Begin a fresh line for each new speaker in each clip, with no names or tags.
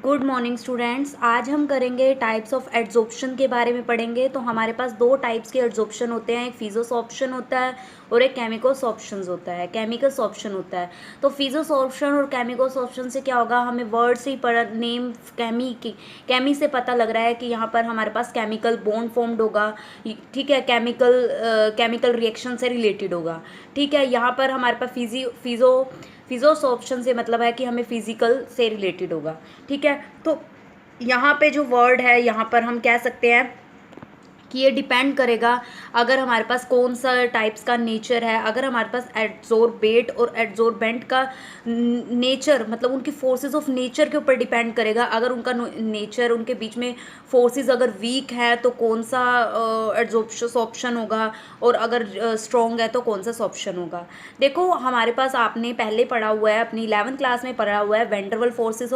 Good morning students. आज हम करेंगे टाइप्स ऑफ एड्जॉर्प्शन के बारे में पढ़ेंगे। तो हमारे पास दो टाइप्स के एड्जॉर्प्शन होते हैं, एक फिज़ोसॉर्प्शन होता है और एक केमिकोसॉर्प्शन होता है। तो फिज़ोसॉर्प्शन और केमिकोसॉर्प्शन से क्या होगा, हमें वर्ड से ही पढ़ नेम केमी से पता लग रहा है कि यहाँ पर हमारे पास केमिकल बॉन्ड फॉर्म्ड होगा। ठीक है, केमिकल रिएक्शन से रिलेटेड होगा। ठीक है, यहाँ पर हमारे पास फिज़ोसॉर्प्शन से मतलब है कि हमें फिजिकल से रिलेटेड होगा। ठीक है, तो यहाँ पे जो वर्ड है यहाँ पर हम कह सकते हैं कि ये डिपेंड करेगा अगर हमारे पास कौन सा टाइप्स का नेचर है। अगर हमारे पास एड्जॉर्बेट और एड्जॉर्बेंट का नेचर मतलब उनकी फोर्सेस ऑफ नेचर के ऊपर डिपेंड करेगा। अगर उनका नेचर, उनके बीच में फोर्सेस अगर वीक है तो कौन सा एड्जॉर्प्शन होगा, और अगर स्ट्रॉन्ग है तो कौन सा सॉप्शन होगा। देखो, हमारे पास आपने पहले पढ़ा हुआ है, अपनी 11th क्लास में पढ़ा हुआ है वेंडरवल फोर्सेस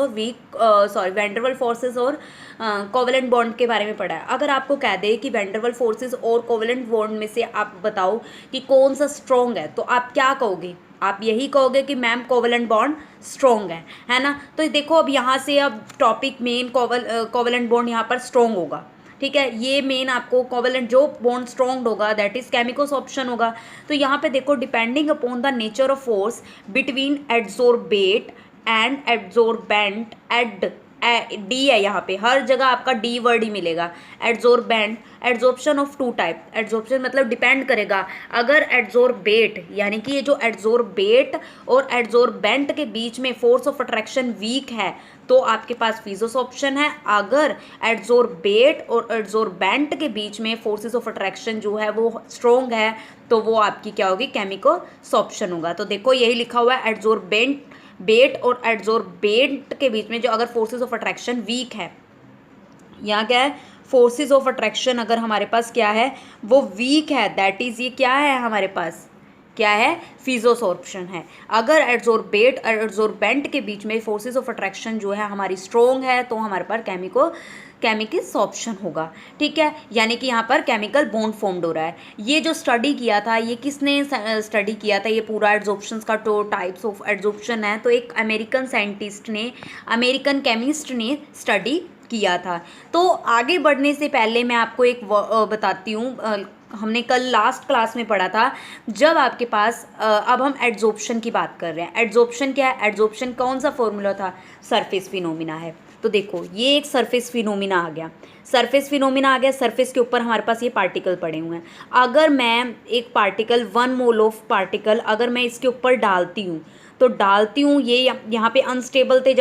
और कोवेलेंट बॉन्ड के बारे में पढ़ा है। अगर आपको कह दे कि वेंडरवल फोर्सेस और कोवेलेंट बॉन्ड में से आप बताओ कि कौन सा स्ट्रॉन्ग है, तो आप क्या कहोगे? आप यही कहोगे कि मैम कोवेलेंट बॉन्ड स्ट्रॉन्ग है ना। तो देखो, अब यहाँ से अब टॉपिक मेन कोवेलेंट बॉन्ड यहाँ पर स्ट्रॉन्ग होगा। ठीक है, ये मेन आपको कोवेलेंट जो बॉन्ड स्ट्रॉन्ग होगा दैट इज केमिकोसॉर्प्शन होगा। तो यहाँ पे देखो, depending upon the nature of force between adsorbate and adsorbent D है, यहाँ पे हर जगह आपका डी वर्ड ही मिलेगा। Adsorbent, adsorption of two type. Adsorption मतलब डिपेंड करेगा अगर एड्जॉर्बेट यानी कि ये जो एड्जॉर्बेट और एड्जॉर्बेंट के बीच में फोर्स ऑफ अट्रैक्शन वीक है तो आपके पास फिज़ोसॉर्प्शन है। अगर एड्जॉर्बेट और एड्जॉर्बेंट के बीच में फोर्सेस ऑफ अट्रैक्शन जो है वो स्ट्रॉन्ग है तो वो आपकी क्या होगी, केमिकोसॉर्प्शन होगा। तो देखो, यही लिखा हुआ है, बेट और एड्जॉर्बेंट के बीच में जो अगर फोर्सेस ऑफ अट्रैक्शन वीक है, यहाँ क्या है, फोर्सेस ऑफ अट्रैक्शन अगर हमारे पास क्या है वो वीक है, दैट इज ये क्या है हमारे पास, क्या है, फिज़ोसॉर्प्शन है। अगर एड्जॉर्बेट और एड्जॉर्बेंट के बीच में फोर्सेस ऑफ अट्रैक्शन जो है हमारी स्ट्रॉन्ग है तो हमारे पास केमिकोसॉर्प्शन होगा। ठीक है, यानी कि यहाँ पर केमिकल बॉन्ड फॉर्म्ड हो रहा है। ये जो स्टडी किया था, ये किसने स्टडी किया था, ये पूरा एड्जॉर्प्शन का तो टाइप्स ऑफ एड्जॉर्प्शन है तो एक अमेरिकन साइंटिस्ट ने, अमेरिकन केमिस्ट ने स्टडी किया था। तो आगे बढ़ने से पहले मैं आपको एक बताती हूँ, हमने कल लास्ट क्लास में पढ़ा था जब आपके पास अब हम एड्जॉर्प्शन की बात कर रहे हैं। एड्जॉर्प्शन क्या है, एड्जॉर्प्शन कौन सा फॉर्मूला था, सरफेस फिनोमिना है। तो देखो, ये एक सरफेस फिनोमिना आ गया, सरफेस के ऊपर हमारे पास ये पार्टिकल पड़े हुए हैं। अगर मैं एक पार्टिकल 1 मोल ऑफ पार्टिकल अगर मैं इसके ऊपर डालती हूँ ये यहाँ पे अनस्टेबल थे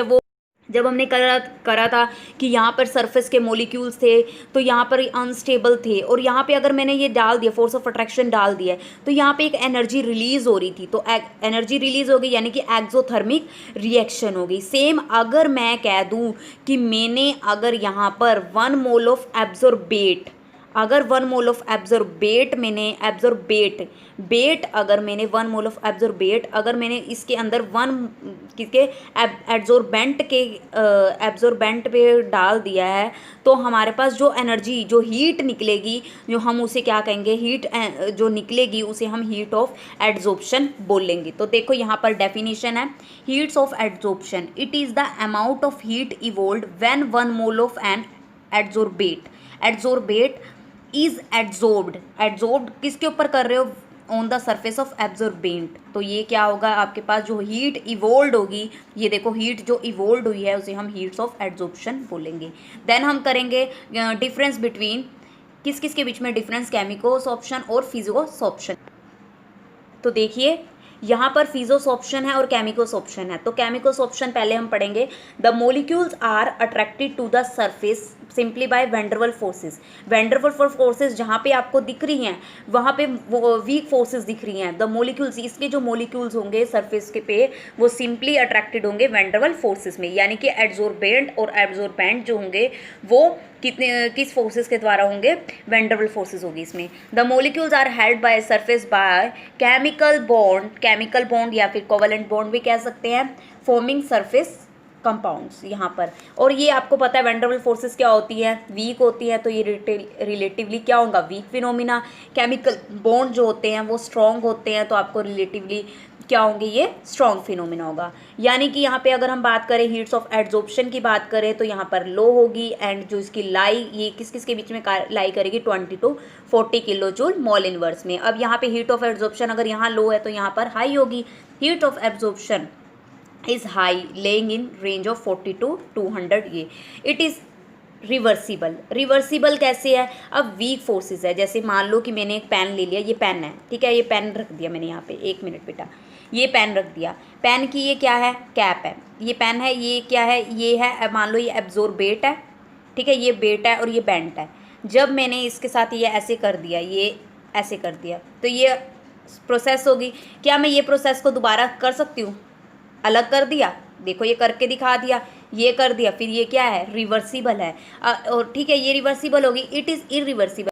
जब हमने करा था कि यहाँ पर सरफेस के मॉलिक्यूल्स थे तो यहाँ पर अनस्टेबल थे, और यहाँ पे अगर मैंने ये डाल दिया, फोर्स ऑफ अट्रैक्शन डाल दिया है तो यहाँ पे एक एनर्जी रिलीज हो रही थी, तो एनर्जी रिलीज हो गई यानी कि एक्सोथर्मिक रिएक्शन हो गई। सेम अगर मैं कह दूँ कि मैंने अगर यहाँ पर 1 मोल ऑफ एब्जॉर्बेट, अगर 1 मोल ऑफ एब्जॉर्बेट अगर मैंने 1 मोल ऑफ एब्जॉर्बेट अगर मैंने इसके अंदर किसके एब्जॉर्बेंट पे डाल दिया है तो हमारे पास जो एनर्जी, जो हीट निकलेगी, जो हम उसे क्या कहेंगे, हीट जो निकलेगी उसे हम हीट ऑफ एड्जॉर्प्शन बोलेंगे। तो देखो, यहाँ पर डेफिनेशन है, heats of adsorption, it is the amount of heat evolved when 1 mole of an adsorbate is adsorbed किसके ऊपर कर रहे हो, on the surface of absorbent. तो ये क्या होगा, आपके पास जो हीट इवोल्ड होगी, ये देखो हीट जो इवोल्ड हुई है उसे हम हीट्स ऑफ एड्जॉर्प्शन बोलेंगे। देन हम करेंगे डिफरेंस बिटवीन, किस किस के बीच में डिफरेंस, केमिकोसॉर्प्शन और फिज़ोसॉर्प्शन। तो देखिए, यहाँ पर फिज़ोसॉर्प्शन है और केमिकोसॉर्प्शन है। तो केमिकोसॉर्प्शन पहले हम पढ़ेंगे, the molecules are attracted to the surface simply by van der Waals forces जहाँ पे आपको दिख रही हैं वहाँ पे वीक फोर्सेस दिख रही हैं। द मोलिक्यूल्स, इसके जो मोलिक्यूल्स होंगे सरफेस के पे वो सिंपली अट्रैक्टेड होंगे वेंडरवल फोर्सेस में, यानी कि एड्जॉर्बेंट और एब्जॉर्बेंट जो होंगे वो किस फोर्सेस के द्वारा होंगे, वेंडरवल फोर्सेस होगी इसमें। The molecules are held by surface by chemical bond या फिर कोवेलेंट बॉन्ड भी कह सकते हैं, फॉर्मिंग सरफेस कंपाउंड्स यहाँ पर। और ये आपको पता है वेंडरवल फोर्सेस क्या होती है, वीक होती है, तो ये रिलेटिवली क्या होगा, वीक फिनोमिना। केमिकल बॉन्ड जो होते हैं वो स्ट्रॉन्ग होते हैं तो आपको रिलेटिवली क्या होंगे, ये स्ट्रॉन्ग फिनोमिना होगा। यानी कि यहाँ पे अगर हम बात करें हीट्स ऑफ एड्जॉर्प्शन की बात करें तो यहाँ पर लो होगी, एंड जो इसकी लाई ये किस किस के बीच में लाई करेगी, 20 to 40 kilo joule mall inverse में। अब यहाँ पे हीट ऑफ एड्जॉर्प्शन अगर यहाँ लो है तो यहाँ पर हाई होगी। Heat of absorption is high laying in range of 40 to 200 ये। It is reversible. रिवर्सिबल कैसे है, अब वीक फोर्सेस है, जैसे मान लो कि मैंने एक पेन ले लिया, ये पेन है, ठीक है, ये पेन रख दिया मैंने यहाँ पे, एक मिनट बेटा, ये पेन रख दिया, पेन की ये क्या है, कैप है, ये पेन है, ये क्या है, ये है, मान लो ये एब्जॉर्बेट है, ठीक है, ये बेट है और ये बेंट है। जब मैंने इसके साथ ये ऐसे कर दिया, ये ऐसे कर दिया, तो ये प्रोसेस होगी। क्या मैं ये प्रोसेस को दोबारा कर सकती हूँ, अलग कर दिया, देखो ये करके दिखा दिया, ये कर दिया, फिर ये क्या है, रिवर्सिबल है, और ठीक है, ये रिवर्सिबल होगी। It is irreversible.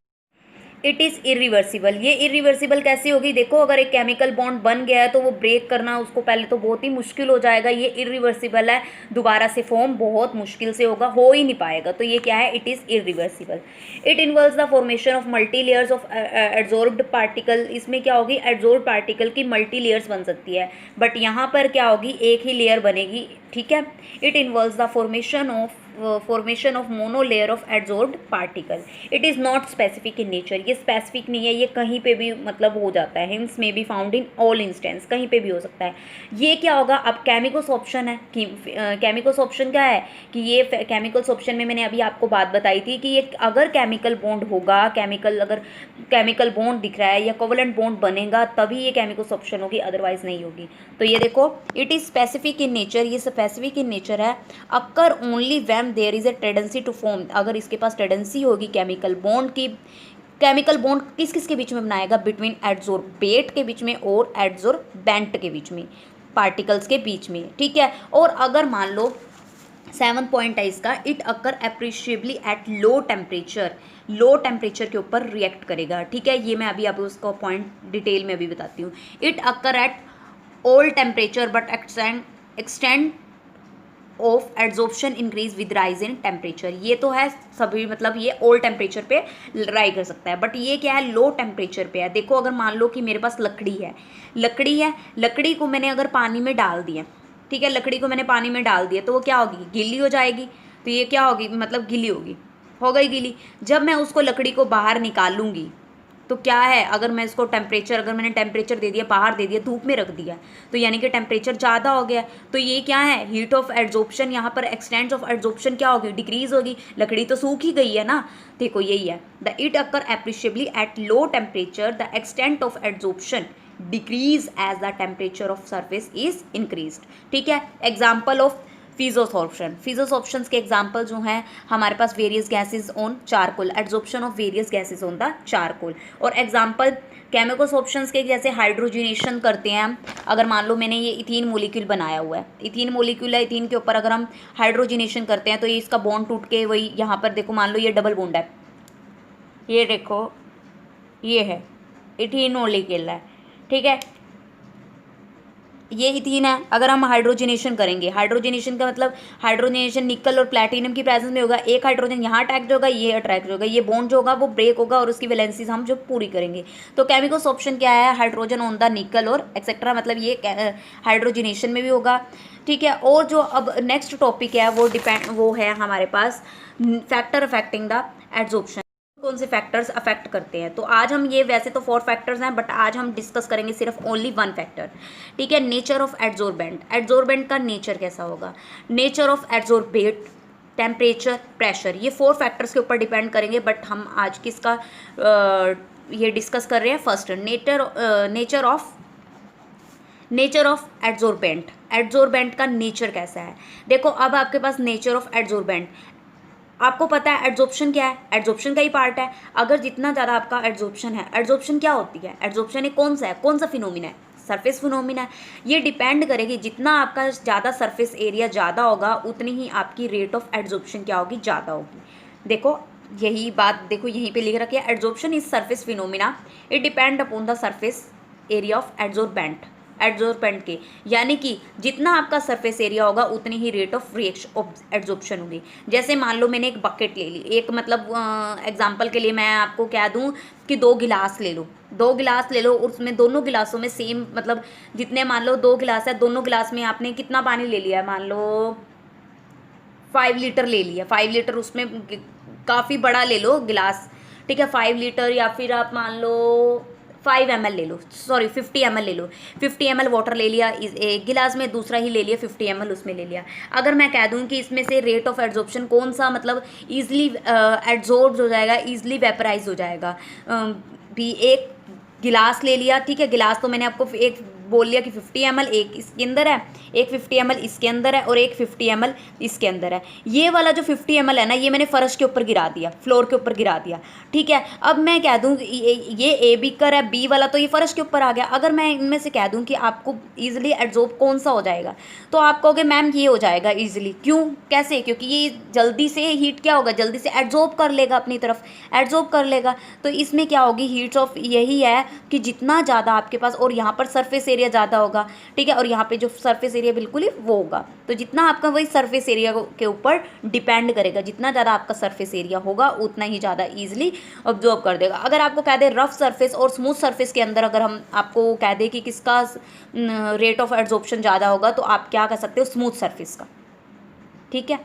It is irreversible. ये इरिवर्सिबल कैसे होगी, देखो अगर एक केमिकल बॉन्ड बन गया है तो वो ब्रेक करना उसको पहले तो बहुत ही मुश्किल हो जाएगा। ये इरिवर्सिबल है, दोबारा से फॉर्म बहुत मुश्किल से होगा, हो ही नहीं पाएगा। तो ये क्या है, it is irreversible. It involves the formation of multi layers of adsorbed particle. इसमें क्या होगी, एड्जॉर्ब्ड पार्टिकल की मल्टी लेयर्स बन सकती है, बट यहाँ पर क्या होगी, एक ही लेयर बनेगी, ठीक है। It involves the formation of mono layer of adsorbed particle. It is not specific in nature. ये स्पेसिफिक नहीं है, ये कहीं पे भी मतलब हो जाता है। हिंस में be found in all instance, कहीं पे भी हो सकता है। ये क्या होगा, अब केमिकोसॉर्प्शन है कि केमिकोसॉर्प्शन क्या है कि ये केमिकोसॉर्प्शन में मैंने अभी आपको बात बताई थी कि ये अगर केमिकल बॉन्ड होगा, अगर केमिकल बॉन्ड दिख रहा है या कोवलेंट बॉन्ड बनेगा तभी ये केमिकोसॉर्प्शन होगी, अदरवाइज नहीं होगी। तो ये देखो, it is specific in nature, ये स्पेसिफिक इन नेचर है। Occur only when there is a tendency to form, अगर इसके पास टेंडेंसी होगी केमिकल बॉन्ड की। केमिकल बॉन्ड किस किस के बीच में बनाएगा, बिटवीन एड्जॉर्बेट के बीच में और एड्जॉर्बेंट के बीच में, पार्टिकल्स के बीच में, ठीक है। और अगर मान लो 7 पॉइंट है इसका, it occur appreciably at low temperature, low temperature के ऊपर रिएक्ट करेगा, ठीक है। ये मैं अभी आपको उसका पॉइंट डिटेल में अभी बताती हूँ। It occur at all temperature but extend of adsorption increase with rise in temperature. ये तो है सभी, मतलब ये ऑल टेम्परेचर पे राइज कर सकता है, बट ये क्या है, लो टेम्परेचर पे है। देखो अगर मान लो कि मेरे पास लकड़ी है, लकड़ी को मैंने अगर पानी में डाल दिया, ठीक है, लकड़ी को मैंने पानी में डाल दिया तो वो क्या होगी, गीली हो जाएगी। तो ये क्या होगी, मतलब गीली होगी, हो गई गीली। जब मैं उसको लकड़ी को बाहर निकालूंगी तो क्या है, अगर मैं इसको टेम्परेचर, अगर मैंने टेम्परेचर दे दिया, बाहर दे दिया, धूप में रख दिया, तो यानी कि टेम्परेचर ज़्यादा हो गया। तो ये क्या है, हीट ऑफ एड्जॉर्प्शन, यहाँ पर एक्सटेंट ऑफ एड्जॉर्प्शन क्या होगी, डिक्रीज होगी। लकड़ी तो सूख ही गई है ना, देखो यही है। The it occur appreciably at low temperature, the extent of adsorption decrease as the temperature of surface is increased, ठीक है। एग्जाम्पल ऑफ फिजोसॉर्प्शन, फिजोसॉर्प्शंस के एग्जाम्पल जो हैं हमारे पास, various gases on charcoal, adsorption of various gases on the charcoal. और example chemisorptions के, जैसे हाइड्रोजनेशन करते हैं हम, अगर मान लो मैंने ये इथीन मोलिक्यूल बनाया हुआ है, इथीन मोलिक्यूल है, इथीन के ऊपर अगर हम हाइड्रोजनेशन करते हैं तो ये इसका बॉन्ड टूट के वही यहाँ पर देखो, मान लो ये डबल बॉन्ड है, ये देखो ये है इथीन मोलिक्यूल है, ठीक है, ये इथीन है। अगर हम हाइड्रोजनेशन करेंगे, हाइड्रोजनेशन का मतलब हाइड्रोजनेशन निकल और प्लैटिनम की प्रेजेंस में होगा, एक हाइड्रोजन यहाँ अटैक्ट होगा, ये अट्रैक्ट होगा, ये बॉन्ड जो होगा वो ब्रेक होगा और उसकी वैलेंसीज हम जो पूरी करेंगे। तो केमिकोसॉर्प्शन क्या है, हाइड्रोजन ऑन द निकल और एक्सेट्रा, मतलब ये हाइड्रोजनेशन में भी होगा, ठीक है। और जो अब नेक्स्ट टॉपिक है वो है हमारे पास फैक्टर अफेक्टिंग द एड्जॉर्प्शन। कौन से फैक्टर्स अफेक्ट करते हैं, तो आज हम ये, वैसे तो 4 फैक्टर्स हैं बट आज हम डिस्कस करेंगे सिर्फ ओनली 1 फैक्टर, ठीक है। नेचर ऑफ एड्जॉर्बेंट, एड्जॉर्बेंट का नेचर कैसा होगा, nature of adsorbate, temperature, pressure, ये 4 फैक्टर्स के ऊपर डिपेंड करेंगे। बट हम आज किसका ये डिस्कस कर रहे हैं, first nature of adsorbent. Adsorbent का नेचर कैसा है, देखो अब आपके पास नेचर ऑफ एड्जॉर्बेंट, आपको पता है एड्जॉर्प्शन क्या है, एड्जॉर्प्शन का ही पार्ट है। अगर जितना ज़्यादा आपका एड्जॉर्प्शन है, एड्जॉर्प्शन क्या होती है, एड्जॉर्प्शन एक कौन सा फिनोमिना है, सरफेस फिनोमिना है। ये डिपेंड करेगी, जितना आपका ज़्यादा सरफेस एरिया ज़्यादा होगा उतनी ही आपकी रेट ऑफ एड्जॉर्प्शन क्या होगी, ज़्यादा होगी। देखो यही बात, देखो यहीं पे लिख रखी है, adsorption is surface phenomena, it depend upon the surface area of adsorbent, adsorbent के, यानी कि जितना आपका सरफेस एरिया होगा उतनी ही रेट ऑफ एड्जॉर्प्शन होगी। जैसे मान लो मैंने एक बकेट ले ली, एक मतलब एग्जांपल के लिए मैं आपको क्या दूं कि 2 गिलास ले लो, 2 गिलास ले लो, उसमें दोनों गिलासों में सेम मतलब जितने, मान लो 2 गिलास है, दोनों गिलास में आपने कितना पानी ले लिया है, मान लो 5 लीटर ले लिया, 5 लीटर, उसमें काफ़ी बड़ा ले लो गिलास, ठीक है, 5 लीटर, या फिर आप मान लो 5 ml ले लो, सॉरी 50 ml ले लो, 50 ml वाटर ले लिया इस एक गिलास में, दूसरा ही ले लिया 50 ml उसमें ले लिया। अगर मैं कह दूं कि इसमें से रेट ऑफ एड्जॉर्प्शन कौन सा मतलब ईजिली एड्जॉर्ब हो जाएगा, ईजिली वेपराइज हो जाएगा, भी एक गिलास ले लिया, ठीक है, गिलास तो मैंने आपको एक बोल लिया कि 50 ml एक इसके अंदर है, एक 50 ml इसके अंदर है, और एक 50 ml इसके अंदर है। ये वाला जो 50 ml है ना, ये मैंने फर्श के ऊपर गिरा दिया, फ्लोर के ऊपर गिरा दिया, ठीक है। अब मैं कह दूं ये ए बीकर है, बी वाला तो ये फर्श के ऊपर आ गया। अगर मैं इनमें से कह दूं कि आपको ईजिली एड्जॉर्ब कौन सा हो जाएगा, तो आप कहोगे मैम ये हो जाएगा ईजिली। क्यों, कैसे? क्योंकि ये जल्दी से हीट क्या होगा, जल्दी से एड्जॉर्ब कर लेगा, अपनी तरफ एड्जॉर्ब कर लेगा। तो इसमें क्या होगी, हीट्स ऑफ यही है कि जितना ज़्यादा आपके पास, और यहाँ पर सरफेस एरिया ज़्यादा होगा, ठीक है, और यहाँ पे जो सरफेस एरिया बिल्कुल ही वो होगा, तो जितना आपका वही सरफेस एरिया के ऊपर डिपेंड करेगा, जितना ज़्यादा आपका सरफेस एरिया होगा उतना ही ज़्यादा ईजिली ऑब्जॉर्व कर देगा। अगर आपको कह दे रफ सरफेस और स्मूथ सरफेस के अंदर अगर हम आपको कह दे कि किसका रेट ऑफ एड्जॉर्प्शन ज़्यादा होगा, तो आप क्या कर सकते हो, स्मूथ सरफेस का, ठीक है।